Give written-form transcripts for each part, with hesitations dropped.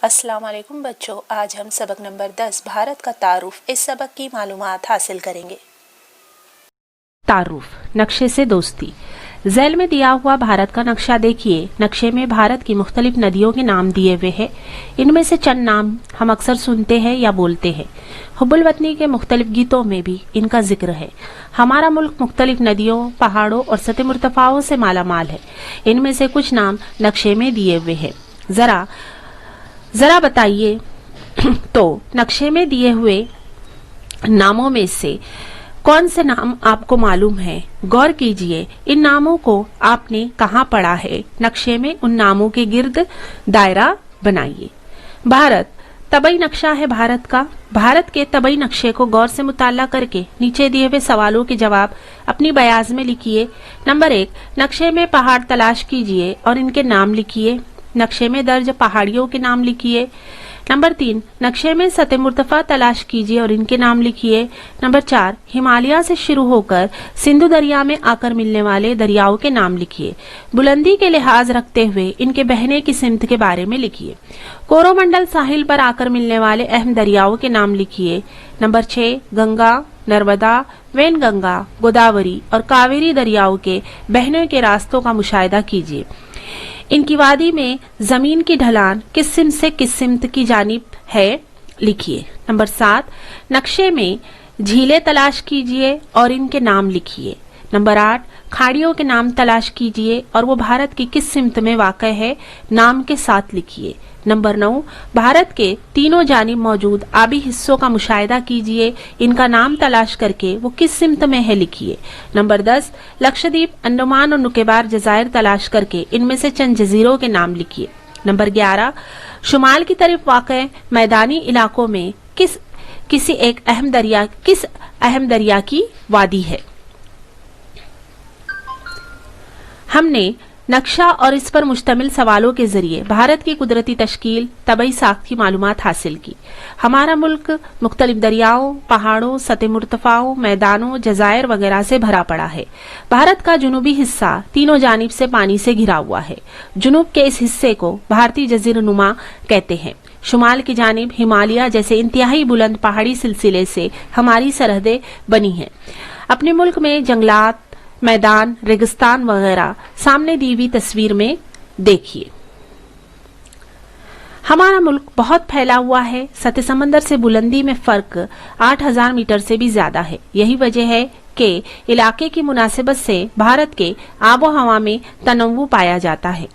अस्सलाम वालेकुम बच्चों, आज हम सबक नंबर 10 भारत का तारुफ इस सबक की मालूमात हासिल करेंगे। तारुफ, नक्शे से दोस्ती। झैल में दिया हुआ भारत का नक्शा देखिए। नक्शे में भारत की मुख्तलिफ नदियों के नाम दिए हुए हैं। इनमें से चंद नाम हम अक्सर सुनते हैं या बोलते हैं। हुब्बुल वतनी के मुख्तलिफ गीतों में भी इनका जिक्र है। हमारा मुल्क मुख्तलिफ नदियों, पहाड़ों और सतह मुर्तफाओं से मालामाल है। इनमें से कुछ नाम नक्शे में दिए हुए हैं। जरा बताइए तो नक्शे में दिए हुए नामों में से कौन से नाम आपको मालूम है? गौर कीजिए, इन नामों को आपने कहाँ पढ़ा है? नक्शे में उन नामों के गिर्द दायरा बनाइए। भारत, तबई नक्शा है भारत का। भारत के तबई नक्शे को गौर से मुताला करके नीचे दिए हुए सवालों के जवाब अपनी बयाज में लिखिए। नंबर 1, नक्शे में पहाड़ तलाश कीजिए और इनके नाम लिखिए। नक्शे में दर्ज पहाड़ियों के नाम लिखिए। नंबर 3, नक्शे में सतह मुर्तफा तलाश कीजिए और इनके नाम लिखिए। नंबर 4, हिमालय से शुरू होकर सिंधु दरिया में आकर मिलने वाले दरियाओं के नाम लिखिए। बुलंदी के लिहाज रखते हुए इनके बहने की सिमत के बारे में लिखिए। कोरोमंडल साहिल पर आकर मिलने वाले अहम दरियाओं के नाम लिखिए। नंबर 6, गंगा, नर्मदा, वैनगंगा, गोदावरी और कावेरी दरियाओं के बहने के रास्तों का मुशाहिदा कीजिए। इनकी वादी में जमीन की ढलान किस सिमत से किस सिमत की जानिब है, लिखिए। नंबर 7, नक्शे में झीलें तलाश कीजिए और इनके नाम लिखिए। नंबर 8, खाड़ियों के नाम तलाश कीजिए और वो भारत की किस सिमत में वाक़ है, नाम के साथ लिखिए। नंबर 9, भारत के तीनों जानिब मौजूद आबी हिस्सों का मुशाहिदा कीजिए। इनका नाम तलाश करके वो किस सिमत में है, लिखिए। नंबर 10, लक्षद्वीप, अंडमान और निकोबार जज़ायर तलाश करके इनमें से चंद जजीरों के नाम लिखिए। नंबर 11, शुमाल की तरफ वाक़ मैदानी इलाकों में किस अहम दरिया की वादी है। हमने नक्शा और इस पर मुश्तमिल सवालों के जरिए भारत की कुदरती तश्कील, तबई साख्त की मालूमात हासिल की। हमारा मुल्क मुख्तलिफ दरियाओं, पहाड़ों, सतह मुर्तफाओं, मैदानों, जज़ायर वगैरह से भरा पड़ा है। भारत का जुनूबी हिस्सा तीनों जानिब से पानी से घिरा हुआ है। जुनूब के इस हिस्से को भारतीय जज़ीरनुमा कहते हैं। शुमाल की जानिब हिमालय जैसे इंतहाई बुलंद पहाड़ी सिलसिले से हमारी सरहदें बनी हैं। अपने मुल्क में जंगलात, मैदान, रेगिस्तान वगैरह सामने दी हुई तस्वीर में देखिए। हमारा मुल्क बहुत फैला हुआ है। सतह समंदर से बुलंदी में फर्क 8000 मीटर से भी ज्यादा है। यही वजह है कि इलाके की मुनासिबत से भारत के आबो हवा में तनव्वु पाया जाता है।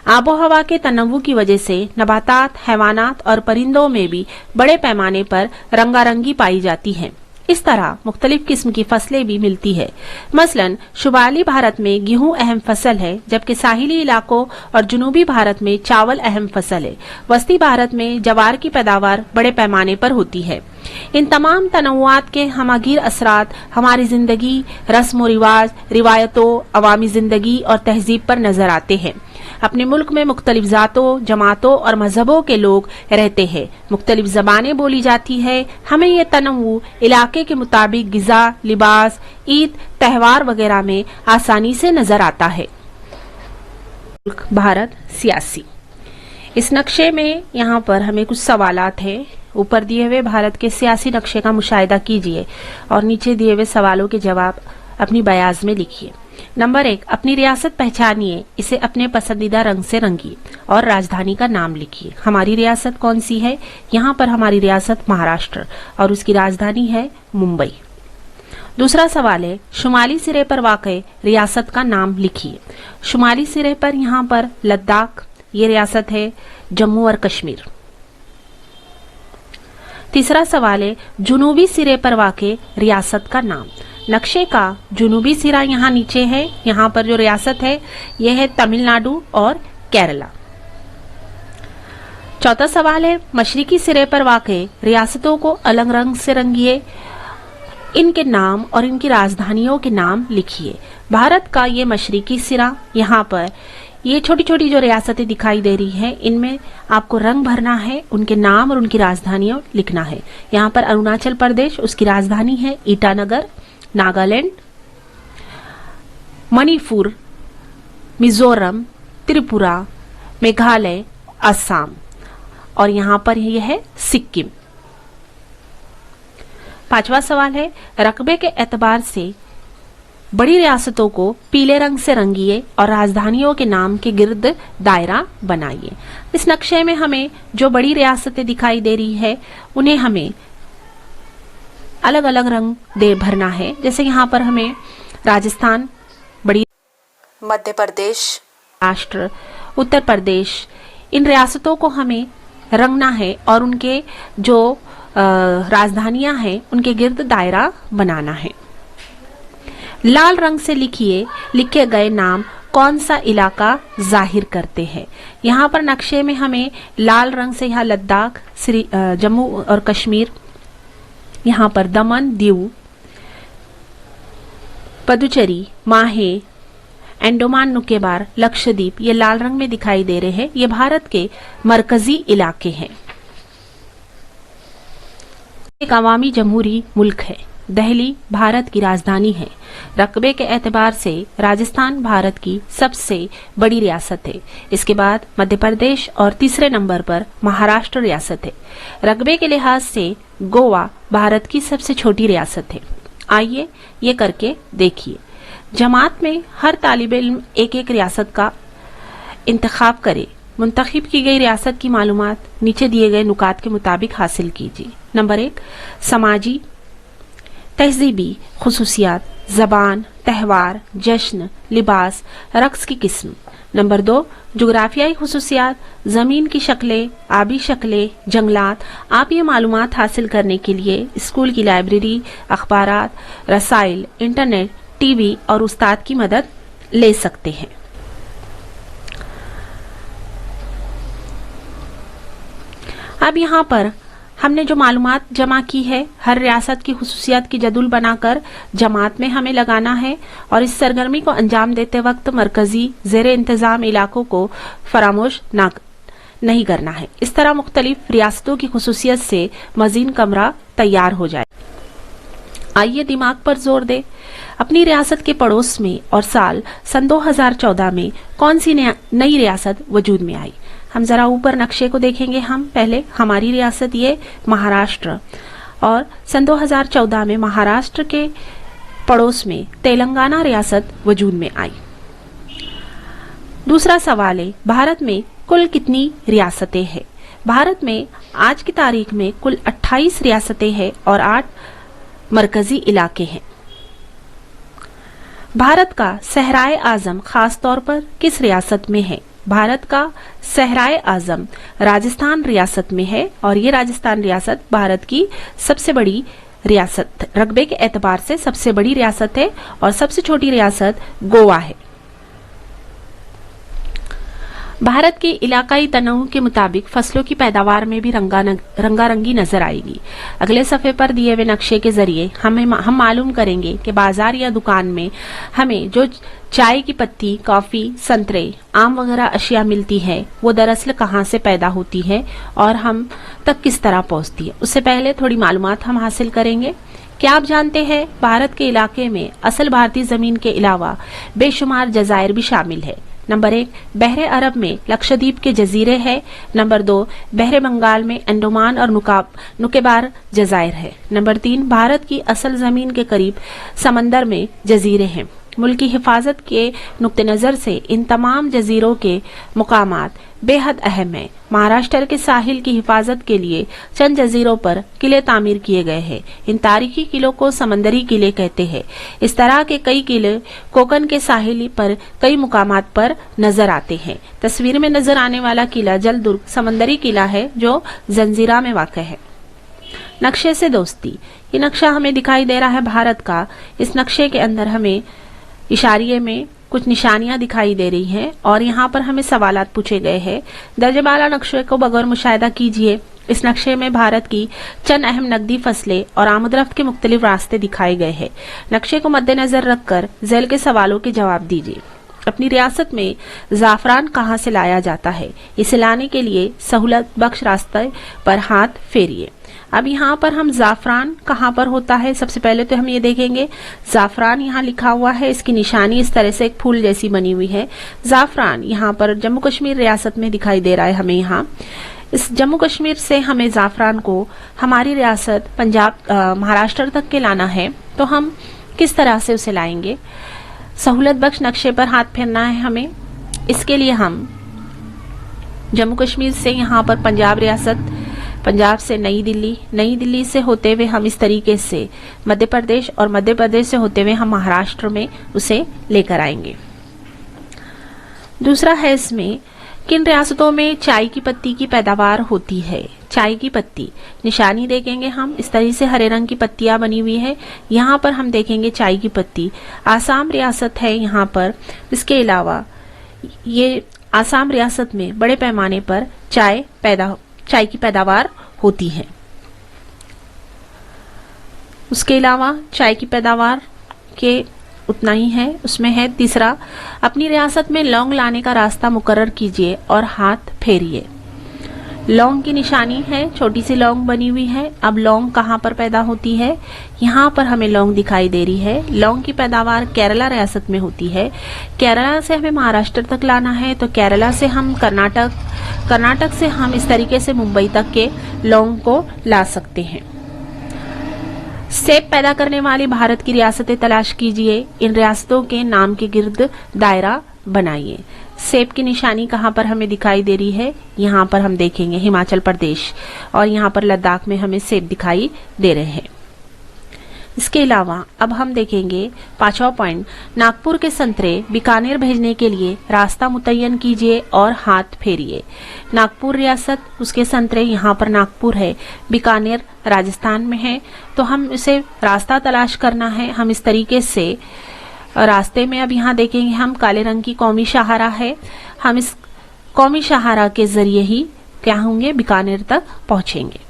आबो हवा के तनव्वु की वजह से नबातात, हैवानात और परिंदों में भी बड़े पैमाने पर रंगारंगी पाई जाती है। इस तरह मुख्तलिफ किस्म की फसलें भी मिलती है। मसलन शुमाली भारत में गेहूं अहम फसल है, जबकि साहिली इलाकों और जुनूबी भारत में चावल अहम फसल है। वस्ती भारत में जवार की पैदावार बड़े पैमाने पर होती है। इन तमाम तनव्वुआत के हमागीर असरात हमारी जिंदगी, रस्म व रिवाज, रिवायतों, अवामी जिंदगी और तहजीब पर नजर आते हैं। अपने मुल्क में मुख्तलिफ जातों, जमातों और मजहबों के लोग रहते हैं। मुख्तलिफ जबानें बोली जाती है। हमें ये तनव्वु इलाके के मुताबिक गिज़ा, लिबास, ईद, त्यौहार वगैरह में आसानी से नजर आता है। भारत सियासी। इस नक्शे में यहाँ पर हमें कुछ सवालात हैं। ऊपर दिए हुए भारत के सियासी नक्शे का मुशाहिदा कीजिए और नीचे दिए हुए सवालों के जवाब अपनी बयाज में लिखिए। नंबर 1, अपनी रियासत पहचानिए, इसे अपने पसंदीदा रंग से रंगिए और राजधानी का नाम लिखिए। हमारी रियासत कौन सी है? यहाँ पर हमारी रियासत महाराष्ट्र और उसकी राजधानी है मुंबई। दूसरा सवाल है, शुमाली सिरे पर वाक़े रियासत का नाम लिखिए। शुमाली सिरे पर यहाँ पर लद्दाख, ये रियासत है जम्मू और कश्मीर। तीसरा सवाल है, जुनूबी सिरे पर वाक़े रियासत का नाम। नक्शे का जुनूबी सिरा यहाँ नीचे है। यहाँ पर जो रियासत है यह है तमिलनाडु और केरला। चौथा सवाल है, मशरिकी सिरे पर वाक़े रियासतों को अलग रंग से रंगिए। इनके नाम और इनकी राजधानियों के नाम लिखिए। भारत का ये मशरिकी सिरा, यहाँ पर ये छोटी छोटी जो रियासतें दिखाई दे रही हैं, इनमें आपको रंग भरना है, उनके नाम और उनकी राजधानियां लिखना है। यहाँ पर अरुणाचल प्रदेश, उसकी राजधानी है ईटानगर। नागालैंड, मणिपुर, मिजोरम, त्रिपुरा, मेघालय, असम और यहाँ पर यह है सिक्किम। 5वां सवाल है, रकबे के एतबार से बड़ी रियासतों को पीले रंग से रंगिए और राजधानियों के नाम के गिर्द दायरा बनाइए। इस नक्शे में हमें जो बड़ी रियासतें दिखाई दे रही है उन्हें हमें अलग अलग रंग दे भरना है। जैसे यहाँ पर हमें राजस्थान, बड़ी मध्य प्रदेश, महाराष्ट्र, उत्तर प्रदेश, इन रियासतों को हमें रंगना है और उनके जो राजधानियां हैं उनके गिर्द दायरा बनाना है। लाल रंग से लिखे गए नाम कौन सा इलाका जाहिर करते हैं। यहाँ पर नक्शे में हमें लाल रंग से यहाँ लद्दाख, जम्मू और कश्मीर, यहाँ पर दमन, दीव, पुदुचेरी, माहे, अंडमान निकोबार, लक्षद्वीप ये लाल रंग में दिखाई दे रहे हैं। ये भारत के मरकजी इलाके हैं। एक अवामी जमहूरी मुल्क है। दिल्ली भारत की राजधानी है। रकबे के एतबार से राजस्थान भारत की सबसे बड़ी रियासत है। इसके बाद मध्य प्रदेश और तीसरे नंबर पर महाराष्ट्र रियासत है। रकबे के लिहाज से गोवा भारत की सबसे छोटी रियासत है। आइए ये करके देखिए। जमात में हर तालिब इल्म एक एक रियासत का इंतखाब करे। मुंतखब की गई रियासत की मालूमात नीचे दिए गए नुकात के मुताबिक हासिल कीजिए। नंबर 1, समाजी तहजीबी खुसूसियात, जबान, त्यौहार, जश्न, लिबास, रक्स की किस्म। नंबर 2, जुग्राफियाई खुसूसियात, जमीन की शक्लें, आबी शक्लें, जंगलात। आप ये मालूमात हासिल करने के लिए स्कूल की लाइब्रेरी, अखबारात, रसाइल, इंटरनेट, टीवी और उस्ताद की मदद ले सकते हैं। अब यहाँ पर हमने जो मालूमात जमा की है, हर रियासत की खुसूसियात की जदुल बनाकर जमात में हमें लगाना है और इस सरगर्मी को अंजाम देते वक्त मरकजी ज़ेरे इंतज़ाम इलाकों को फरामोश नहीं करना है। इस तरह मुख्तलिफ रियासतों की खुसूसियत से मज़ीद कमरा तैयार हो जाए। आइए दिमाग पर जोर दे। अपनी रियासत के पड़ोस में और साल सन 2014 में कौन सी नई रियासत वजूद में आई। हम जरा ऊपर नक्शे को देखेंगे। हम पहले हमारी रियासत ये महाराष्ट्र, और सन 2014 में महाराष्ट्र के पड़ोस में तेलंगाना रियासत वजूद में आई। दूसरा सवाल है, भारत में कुल कितनी रियासतें हैं। भारत में आज की तारीख में कुल 28 रियासतें हैं और 8 मरकजी इलाके हैं। भारत का सहराए आजम खास तौर पर किस रियासत में है। भारत का सहराए आजम राजस्थान रियासत में है और ये राजस्थान रियासत भारत की सबसे बड़ी रियासत, रकबे के एतबार से सबसे बड़ी रियासत है और सबसे छोटी रियासत गोवा है। भारत के इलाकाई तनऊ के मुताबिक फसलों की पैदावार में भी रंगारंगी नजर आएगी। अगले सफ़े पर दिए हुए नक्शे के जरिए हम मालूम करेंगे कि बाजार या दुकान में हमें जो चाय की पत्ती, कॉफी, संतरे, आम वगैरह अशिया मिलती है वो दरअसल कहाँ से पैदा होती है और हम तक किस तरह पहुँचती है। उससे पहले थोड़ी मालूमात हम हासिल करेंगे। क्या आप जानते हैं भारत के इलाके में असल भारतीय जमीन के अलावा बेशुमार जजायर भी शामिल है। नंबर 1, बहरे अरब में लक्षद्वीप के जजीरे है। नंबर 2, बहरे बंगाल में अंडमान और निकोबार जजायर है। नंबर 3, भारत की असल जमीन के करीब समंदर में जजीरे हैं। मुल्क की हिफाजत के नुक्ते नज़र से इन तमाम जजीरों के मुकामात बेहद अहम है। महाराष्ट्र के साहिल की हिफाजत के लिए चंद जजीरों पर किले तामीर किए गए हैं। इन तारीखी किलों को समंदरी किले कहते हैं। इस तरह के कई किले कोकन के साहिल पर कई मुकामात पर नजर आते हैं। तस्वीर में नजर आने वाला किला जलदुर्ग समंदरी किला है जो जंजीरा में वाक़ है। नक्शे से दोस्ती, ये नक्शा हमें दिखाई दे रहा है भारत का। इस नक्शे के अंदर हमें इशारिये में कुछ निशानियां दिखाई दे रही हैं और यहाँ पर हमें सवालात पूछे गए हैं। दर्जेबाला नक्शे को बगैर मुशाहिदा कीजिए। इस नक्शे में भारत की चंद अहम नकदी फसलें और आमदरफ्त के मुख्तलिफ रास्ते दिखाए गए हैं। नक्शे को मद्देनजर रखकर झेल के सवालों के जवाब दीजिए। अपनी रियासत में ज़ाफ़रान कहाँ से लाया जाता है। इसे लाने के लिए सहूलत बख्श रास्ते पर हाथ फेरिए। अब यहाँ पर हम ज़ाफ़रान कहाँ पर होता है, सबसे पहले तो हम ये देखेंगे। ज़ाफ़रान यहाँ लिखा हुआ है, इसकी निशानी इस तरह से एक फूल जैसी बनी हुई है। ज़ाफ़रान यहाँ पर जम्मू कश्मीर रियासत में दिखाई दे रहा है हमें। यहाँ इस जम्मू कश्मीर से हमें ज़ाफ़रान को हमारी रियासत पंजाब महाराष्ट्र तक के लाना है, तो हम किस तरह से उसे लाएंगे? सहूलत बख्श नक्शे पर हाथ फेरना है हमें। इसके लिए हम जम्मू कश्मीर से यहाँ पर पंजाब रियासत, पंजाब से नई दिल्ली से होते हुए हम इस तरीके से मध्य प्रदेश, और मध्य प्रदेश से होते हुए हम महाराष्ट्र में उसे लेकर आएंगे। दूसरा है इसमें किन रियासतों में चाय की पत्ती की पैदावार होती है। चाय की पत्ती निशानी देखेंगे हम, इस तरह से हरे रंग की पत्तियां बनी हुई है, यहाँ पर हम देखेंगे चाय की पत्ती। आसाम रियासत है यहाँ पर। इसके अलावा ये आसाम रियासत में बड़े पैमाने पर चाय की पैदावार होती है। उसके अलावा चाय की पैदावार के उतना ही है। उसमें है तीसरा, अपनी रियासत में लौंग लाने का रास्ता मुकर्रर कीजिए और हाथ फेरिए। लौंग की निशानी है, छोटी सी लौंग बनी हुई है। अब लौंग कहाँ पर पैदा होती है? यहाँ पर हमें लौंग दिखाई दे रही है। लौंग की पैदावार केरला रियासत में होती है। केरला से हमें महाराष्ट्र तक लाना है, तो केरला से हम कर्नाटक से हम इस तरीके से मुंबई तक के लौंग को ला सकते हैं। सेब पैदा करने वाली भारत की रियासतें तलाश कीजिए। इन रियासतों के नाम के गिर्द दायरा बनाइए। सेब की निशानी कहाँ पर हमें दिखाई दे रही है? यहाँ पर हम देखेंगे हिमाचल प्रदेश, और यहाँ पर लद्दाख में हमें सेब दिखाई दे रहे हैं। इसके अलावा अब हम देखेंगे पांचवा पॉइंट, नागपुर के संतरे बीकानेर भेजने के लिए रास्ता मुतय्यन कीजिए और हाथ फेरिए। नागपुर रियासत, उसके संतरे, यहाँ पर नागपुर है, बीकानेर राजस्थान में है, तो हम इसे रास्ता तलाश करना है। हम इस तरीके से रास्ते में अब यहाँ देखेंगे हम काले रंग की कौमी शाहरा है। हम इस कौमी शाहरा के जरिए ही क्या होंगे? बीकानेर तक पहुंचेंगे।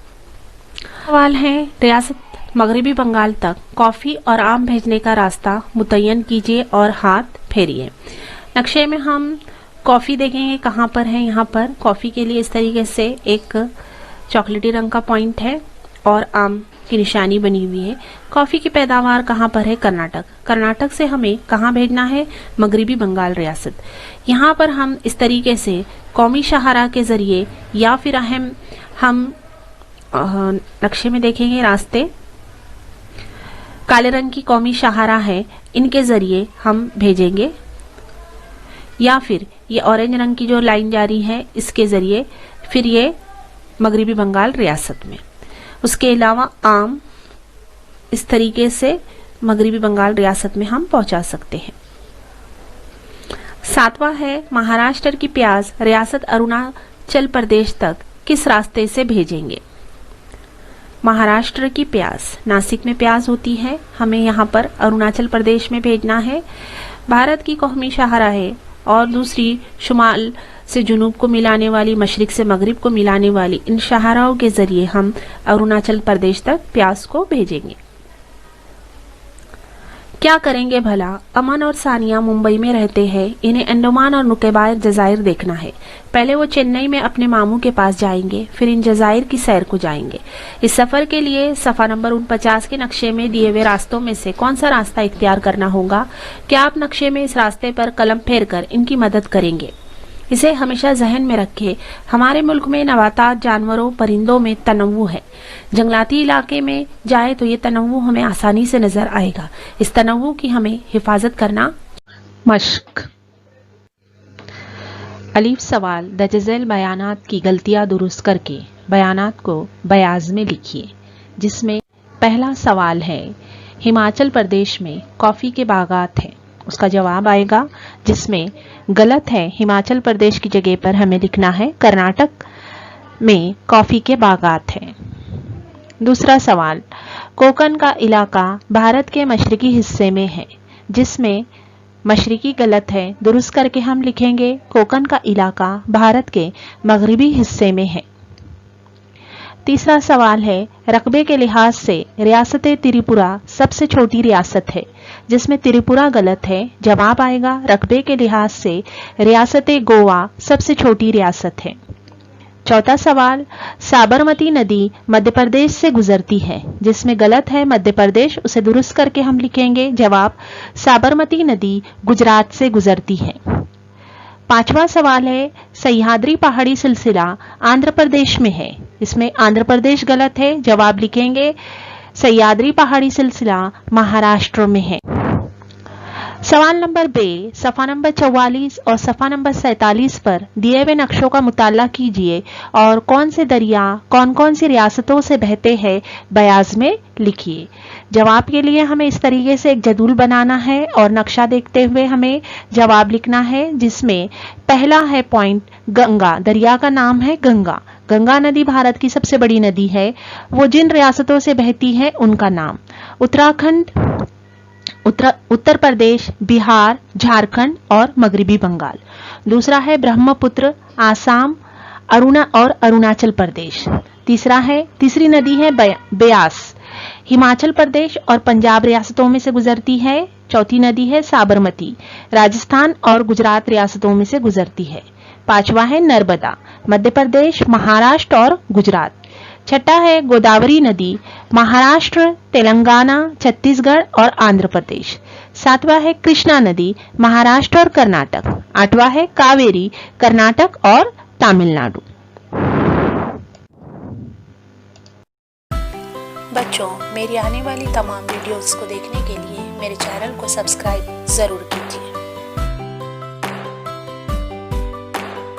सवाल है, रियासत मगरिबी बंगाल तक कॉफी और आम भेजने का रास्ता मुतय्यन कीजिए और हाथ फेरिए। नक्शे में हम कॉफी देखेंगे कहाँ पर है। यहाँ पर कॉफी के लिए इस तरीके से एक चॉकलेटी रंग का पॉइंट है और आम की निशानी बनी हुई है। कॉफी की पैदावार कहाँ पर है? कर्नाटक। कर्नाटक से हमें कहाँ भेजना है? मगरिबी बंगाल रियासत। यहाँ पर हम इस तरीके से कौमी शाहरा के जरिए या फिर हम नक्शे में देखेंगे रास्ते काले रंग की कौमी शाहरा है, इनके जरिए हम भेजेंगे, या फिर ये ऑरेंज रंग की जो लाइन जारी है इसके जरिए फिर ये मगरिबी बंगाल रियासत में। उसके अलावा आम इस तरीके से मगरिबी बंगाल रियासत में हम पहुंचा सकते हैं। सातवां है, महाराष्ट्र की प्याज रियासत अरुणाचल प्रदेश तक किस रास्ते से भेजेंगे? महाराष्ट्र की प्याज, नासिक में प्याज होती है, हमें यहाँ पर अरुणाचल प्रदेश में भेजना है। भारत की कौमी शाहरा है और दूसरी शुमाल से जुनूब को मिलाने वाली, मशरिक से मगरिब को मिलाने वाली इन शाहराओं के जरिए हम अरुणाचल प्रदेश तक प्याज को भेजेंगे। क्या करेंगे भला? अमन और सानिया मुंबई में रहते हैं, इन्हें अंडमान और निकोबार जजायर देखना है। पहले वो चेन्नई में अपने मामू के पास जाएंगे, फिर इन जजायर की सैर को जाएंगे। इस सफर के लिए सफा नंबर 49 के नक्शे में दिए हुए रास्तों में से कौन सा रास्ता इख्तियार करना होगा? क्या आप नक्शे में इस रास्ते पर कलम फेर कर इनकी मदद करेंगे? इसे हमेशा जहन में रखें। हमारे मुल्क में नबातात, जानवरों, परिंदों में तनव्वु है। जंगलाती इलाके में जाए तो ये तनव्वु हमें आसानी से नजर आएगा। इस तनव्वु की हमें हिफाजत करना मश्क। अलीफ सवाल, दजैल बयानात की गलतियां दुरुस्त करके बयानात को बयाज में लिखिए। जिसमें पहला सवाल है, हिमाचल प्रदेश में कॉफी के बागात हैं, उसका जवाब आएगा जिसमें गलत है। हिमाचल प्रदेश की जगह पर हमें लिखना है कर्नाटक में कॉफी के बागात हैं। दूसरा सवाल, कोकन का इलाका भारत के मशरकी हिस्से में है, जिसमें मशरकी गलत है, दुरुस्त करके हम लिखेंगे कोकन का इलाका भारत के मगरिबी हिस्से में है। तीसरा सवाल है, रकबे के लिहाज से रियासत त्रिपुरा सबसे छोटी रियासत है, जिसमें त्रिपुरा गलत है। जवाब आएगा रकबे के लिहाज से रियासत गोवा सबसे छोटी रियासत है। चौथा सवाल, साबरमती नदी मध्य प्रदेश से गुजरती है, जिसमें गलत है मध्य प्रदेश, उसे दुरुस्त करके हम लिखेंगे जवाब साबरमती नदी गुजरात से गुजरती है। पांचवा सवाल है, सह्याद्री पहाड़ी सिलसिला आंध्र प्रदेश में है। इसमें आंध्र प्रदेश गलत है, जवाब लिखेंगे सह्याद्री पहाड़ी सिलसिला महाराष्ट्र में है। सवाल नंबर बे, सफ़ा नंबर 44 और सफ़ा नंबर 47 पर दिए हुए नक्शों का मुताला कीजिए और कौन से दरिया कौन कौन सी रियासतों से बहते हैं बयाज में लिखिए। जवाब के लिए हमें इस तरीके से एक जदूल बनाना है और नक्शा देखते हुए हमें जवाब लिखना है, जिसमें पहला है पॉइंट गंगा, दरिया का नाम है गंगा। गंगा नदी भारत की सबसे बड़ी नदी है। वो जिन रियासतों से बहती है उनका नाम उत्तराखंड, उत्तर प्रदेश, बिहार, झारखंड और मगरबी बंगाल। दूसरा है ब्रह्मपुत्र, आसाम और अरुणाचल प्रदेश। तीसरी नदी है ब्यास, हिमाचल प्रदेश और पंजाब रियासतों में से गुजरती है। चौथी नदी है साबरमती, राजस्थान और गुजरात रियासतों में से गुजरती है। पांचवा है नर्मदा, मध्य प्रदेश, महाराष्ट्र और गुजरात। छठा है गोदावरी नदी, महाराष्ट्र, तेलंगाना, छत्तीसगढ़ और आंध्र प्रदेश। सातवां है कृष्णा नदी, महाराष्ट्र और कर्नाटक। आठवां है कावेरी, कर्नाटक और तमिलनाडु। बच्चों, मेरी आने वाली तमाम वीडियोस को देखने के लिए मेरे चैनल को सब्सक्राइब ज़रूर कीजिए।